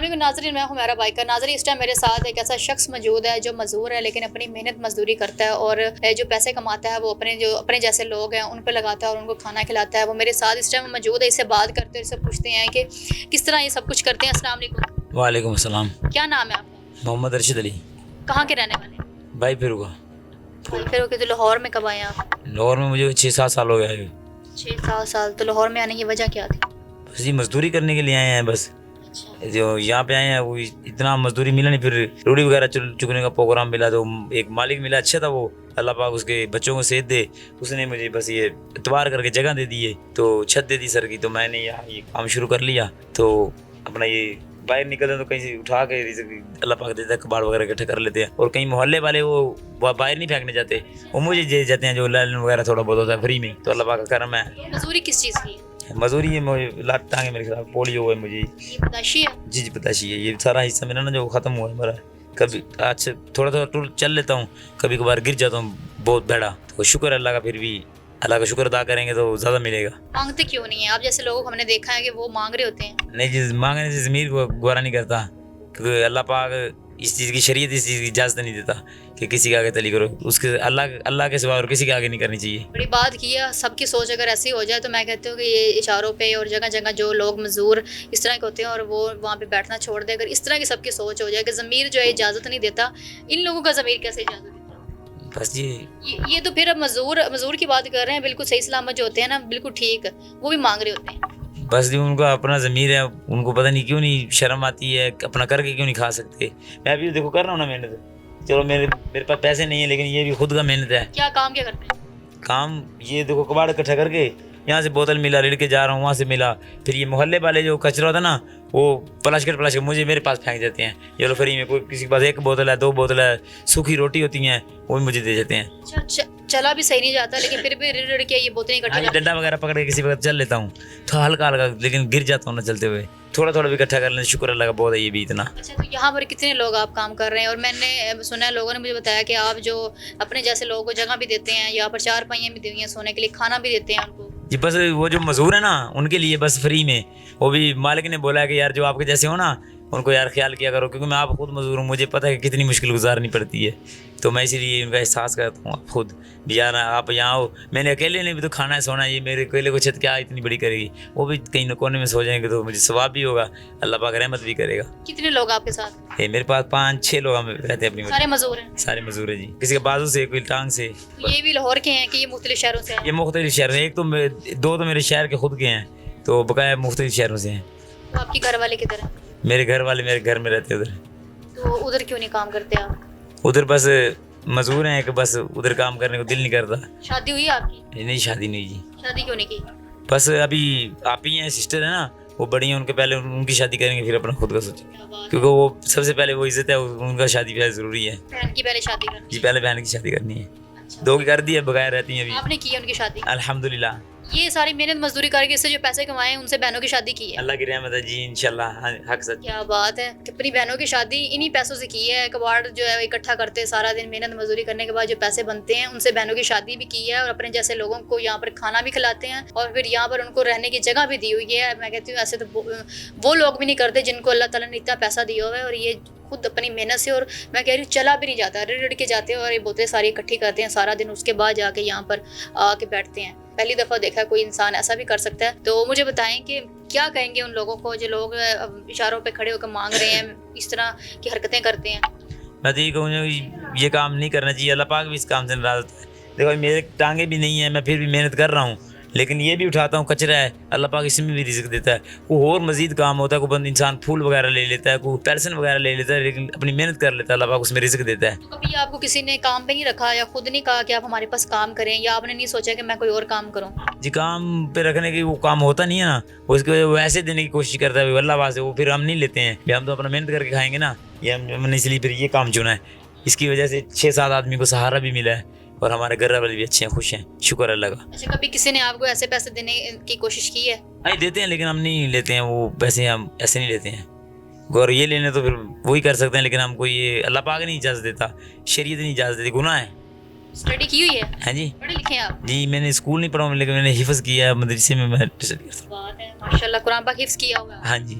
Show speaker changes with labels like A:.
A: علیکم ناظرین، میں ہوں میرا بائکر ناظرین۔ اس ٹائم میرے ساتھ ایک ایسا شخص موجود ہے جو مزدور ہے لیکن اپنی محنت مزدوری کرتا ہے اور جو پیسے کماتا ہے وہ اپنے جیسے لوگ ہیں ان پہ لگاتا ہے اور ان کو کھانا کھلاتا ہے۔ وہ میرے ساتھ اس ٹائم موجود ہے، اس سے بات کرتے ہیں، اس سے پوچھتے ہیں کہ کس طرح یہ سب کچھ کرتے ہیں۔ السلام علیکم۔
B: وعلیکم السلام۔
A: کیا نام ہے آپ کا؟
B: محمد ارشد علی۔
A: کہاں کے رہنے والے؟
B: بھائی پھر ہوا
A: پھر تو لاہور میں کب آئے آپ؟
B: لاہور میں مجھے 6-7 سال ہو گئے۔
A: 6-7 سال؟ تو لاہور میں آنے کی وجہ کیا تھی؟
B: بس یہ مزدوری کرنے کے لیے آئے ہیں بس۔ جو یہاں پہ آئے ہیں وہ اتنا مزدوری ملا نہیں، پھر روٹی وغیرہ چکنے کا پروگرام ملا تو ایک مالک ملا اچھا تھا، وہ اللہ پاک اس کے بچوں کو صحت دے، اس نے مجھے بس یہ اتوار کر کے جگہ دے دی ہے، تو چھت دے دی سر کی، تو میں نے یہاں یہ کام شروع کر لیا۔ تو اپنا یہ باہر نکلتے ہیں تو کہیں سے اٹھا کے اللہ پاک دیتا ہے، کباڑ وغیرہ اکٹھا کر لیتے ہیں، اور کہیں محلے والے وہ باہر نہیں پھینکنے جاتے، وہ مجھے دے جاتے ہیں جو لائن وغیرہ تھوڑا بہت ہوتا ہے فری میں، تو اللہ پاک کا کرم ہے۔
A: مزدوری کس چیز کی ہے؟
B: مزدوری ہے مجھے لات ٹانگے میرے خلاف پولیو ہوا ہے مجھے۔
A: یہ بداشی ہے؟
B: جی پتاشی ہے، یہ سارا حصہ میرا نا جو ختم ہوا ہے میرا، کبھی اچھا تھوڑا تھوڑا ٹول چل لیتا ہوں، کبھی کبھار گر جاتا ہوں بہت بیڑا، تو شکر ہے اللہ کا، پھر بھی اللہ کا شکر ادا کریں گے تو زیادہ ملے گا۔
A: مانگتے کیوں نہیں ہیں آپ جیسے لوگ؟ ہم نے دیکھا ہے کہ وہ مانگ رہے ہوتے ہیں۔
B: نہیں جی، مانگنے سے ضمیر کو گوارا نہیں کرتا، کیونکہ اللہ پاک اس چیز کی شریعت اس چیز کی اجازت نہیں دیتا کہ کسی کے آگے تلی کرو، اس کے اللہ کے سوا اور کسی کے آگے نہیں کرنی چاہیے۔
A: بڑی بات کی ہے، سب کی سوچ اگر ایسی ہو جائے تو میں کہتی ہوں کہ یہ اشاروں پہ اور جگہ جگہ جو لوگ مزدور اس طرح کے ہوتے ہیں اور وہ وہاں پہ بیٹھنا چھوڑ دے، اگر اس طرح کی سب کی سوچ ہو جائے کہ ضمیر جو ہے اجازت نہیں دیتا، ان لوگوں کا ضمیر کیسے اجازت دیتا؟
B: بس
A: یہ تو پھر اب مزدور کی بات کر رہے ہیں، بالکل صحیح سلامت جو ہوتے ہیں نا، بالکل ٹھیک، وہ بھی مانگ رہے ہوتے ہیں۔
B: بس ان کا اپنا ضمیر ہے، ان کو پتہ نہیں کیوں نہیں شرم آتی ہے، اپنا کر کے کیوں نہیں کھا سکتے۔ میں بھی دیکھو کر رہا ہوں نا محنت، چلو میرے پاس پیسے نہیں ہیں لیکن یہ بھی خود کا محنت ہے۔
A: کیا کام کیا کرتے ہیں؟
B: کام یہ دیکھو کباڑ اکٹھا کر کے یہاں سے بوتل ملا لڑ کے جا رہا ہوں، وہاں سے ملا، پھر یہ محلے والے جو کچرا ہوتا ہے نا وہ پلاسٹک مجھے میرے پاس پھینک دیتے ہیں، یہ لو فری میں، کوئی کسی کے پاس 1 بوتل ہے 2 بوتل ہے، سوکھی روٹی ہوتی ہیں وہ بھی مجھے دے دیتے ہیں۔
A: چلا بھی صحیح نہیں جاتا لیکن پھر بھی رڑ کے یہ بوتلیں اکٹھی
B: ہاں، ڈنڈا وغیرہ پکڑ کے کسی وقت چل لیتا ہوں، تھوڑا ہلکا لیکن گر جاتا ہوں نا چلتے ہوئے، تھوڑا بھی اکٹھا کر لیں، شکر اللہ کا بہت ہے یہ بھی اتنا۔
A: اچھا، تو یہاں پر کتنے لوگ آپ کام کر رہے ہیں؟ اور میں نے سنا ہے، لوگوں نے مجھے بتایا کہ آپ جو اپنے جیسے لوگوں کو جگہ بھی دیتے ہیں، یہاں پر 4 پائیاں بھی دی ہوئی ہیں سونے کے لیے، کھانا بھی دیتے ہیں ان کو؟
B: جی بس وہ جو مزدور ہے نا ان کے لیے بس فری میں، وہ بھی مالک نے بولا ہے کہ یار جو آپ کے جیسے ہو نا ان کو یار خیال کیا کرو، کیونکہ میں آپ خود مزدور ہوں، مجھے پتہ ہے کہ کتنی مشکل گزارنی پڑتی ہے، تو میں اسی لیے ان کا احساس کرتا ہوں۔ آپ خود بھی یار آپ یہاں ہو، میں نے اکیلے نے بھی تو کھانا ہے سونا ہے، یہ میرے اکیلے کو چھت کیا اتنی بڑی کرے گی، وہ بھی کہیں نہ کونے میں سو جائیں گے تو مجھے ثواب بھی ہوگا، اللہ پاک رحمت بھی کرے گا۔
A: کتنے لوگ آپ کے ساتھ؟
B: میرے پاس 5-6 لوگ ہم رہتے ہیں اپنی
A: سارے مزدور ہیں؟
B: سارے مزدور ہیں جی، کسی کے بازو سے کوئی ٹانگ سے۔
A: یہ بھی لاہور کے ہیں کہ یہ مختلف شہروں سے ہیں؟
B: یہ مختلف شہر ہیں، ایک تو 2 تو میرے شہر کے خود کے ہیں، تو بقایا مختلف شہروں سے ہیں۔
A: تو آپ کے گھر والے کدھر ہیں؟
B: میرے گھر والے میرے گھر میں رہتے ہیں ادھر۔
A: تو ادھر کیوں نہیں کام کرتے آپ؟
B: ادھر بس مزدور ہیں کہ بس ادھر کام کرنے کو دل نہیں کرتا۔
A: شادی ہوئی آپ کی؟
B: نہیں شادی نہیں جی،
A: شادی کیوں نہیں کی؟
B: بس ابھی آپ ہی ہیں، سسٹر ہے نا وہ بڑی ہیں، ان کے پہلے ان کی شادی کریں گے پھر اپنا خود کا سوچیں، کیونکہ وہ سب سے پہلے وہ عزت ہے، ان کا شادی بھی ضروری ہے۔
A: بہن کی پہلے شادی کرنی؟
B: جی پہلے بہن کی شادی کرنی ہے، 2 کی کر دی ہے، بغیر رہتی ہیں ابھی۔
A: آپ نے کی ہے ان کی شادی؟
B: الحمدللہ،
A: یہ ساری محنت مزدوری کر کے اس سے جو پیسے کمائے ہیں ان سے بہنوں کی شادی کی ہے؟
B: اللہ کی رحمت ہے جی، انشاءاللہ حق سچ۔
A: کیا بات ہے کہ اپنی بہنوں کی شادی انہی پیسوں سے کی ہے، کباڑ جو ہے اکٹھا کرتے سارا دن محنت مزدوری کرنے کے بعد جو پیسے بنتے ہیں ان سے بہنوں کی شادی بھی کی ہے اور اپنے جیسے لوگوں کو یہاں پر کھانا بھی کھلاتے ہیں اور پھر یہاں پر ان کو رہنے کی جگہ بھی دی ہوئی ہے۔ میں کہتی ہوں ایسے تو وہ لوگ بھی نہیں کرتے جن کو اللہ تعالیٰ نے اتنا پیسہ دیا ہوا ہے، اور یہ خود اپنی محنت سے، اور میں کہہ رہی ہوں چلا بھی نہیں جاتا، رڑ کے جاتے ہیں اور یہ بوتلیں ساری اکٹھی کرتے ہیں سارا دن، اس کے بعد جا کے یہاں پر آ کے بیٹھتے ہیں۔ پہلی دفعہ دیکھا کوئی انسان ایسا بھی کر سکتا ہے۔ تو مجھے بتائیں کہ کیا کہیں گے ان لوگوں کو جو لوگ اشاروں پہ کھڑے ہو کر مانگ رہے ہیں، اس طرح کی حرکتیں کرتے ہیں؟
B: میں تو یہ کہوں گا کہ یہ کام نہیں کرنا چاہیے، اللہ پاک بھی اس کام سے ناراض ہوتا ہے۔ دیکھو میرے ٹانگیں بھی نہیں ہیں، میں پھر بھی محنت کر رہا ہوں، لیکن یہ بھی اٹھاتا ہوں، کچرا ہے، اللہ پاک اس میں بھی رزق دیتا ہے۔ کوئی اور مزید کام ہوتا ہے، کوئی بند انسان پھول وغیرہ لے لیتا ہے، کوئی پیلسن وغیرہ لے لیتا ہے، لیکن اپنی محنت کر لیتا ہے، اللہ پاک اس میں رزق دیتا ہے۔
A: تو کبھی آپ کو کسی نے کام پہ نہیں رکھا یا خود نہیں کہا کہ آپ ہمارے پاس کام کریں، یا آپ نے نہیں سوچا کہ میں کوئی اور کام کروں؟
B: جی کام پہ رکھنے کی وہ کام ہوتا نہیں ہے نا، اس کی وجہ وہ ایسے دینے کی کوشش کرتا ہے اللہ واسطے، وہ پھر ہم نہیں لیتے ہیں، ہم تو اپنا محنت کر کے کھائیں گے نا، یہ ہم نے اس لیے پھر یہ کام چنا ہے۔ اس کی وجہ سے 6-7 آدمی کو سہارا بھی ملا ہے اور ہمارے گھر والے بھی اچھے ہیں، خوش ہیں، شکر اللہ کا۔
A: اچھا، کبھی کسی نے آپ کو ایسے پیسے دینے کی کوشش کی ہے؟
B: نہیں دیتے ہیں لیکن ہم نہیں لیتے ہیں وہ پیسے، ہم ایسے نہیں لیتے ہیں۔ اور یہ لینے تو پھر وہی کر سکتے ہیں، لیکن ہم کو یہ اللہ پاک نہیں اجازت دیتا، شریعت نہیں اجازت دیتی، گناہ ہے۔
A: اسٹڈی کی ہوئی ہے؟
B: ہاں جی،
A: پڑھے لکھے ہیں آپ؟
B: جی میں نے اسکول نہیں پڑھا لیکن میں نے حفظ کیا ہے، مدرسے میں
A: بات ہے، ماشاء اللہ، قرآن پاک حفظ کیا ہوگا؟
B: ہاں جی۔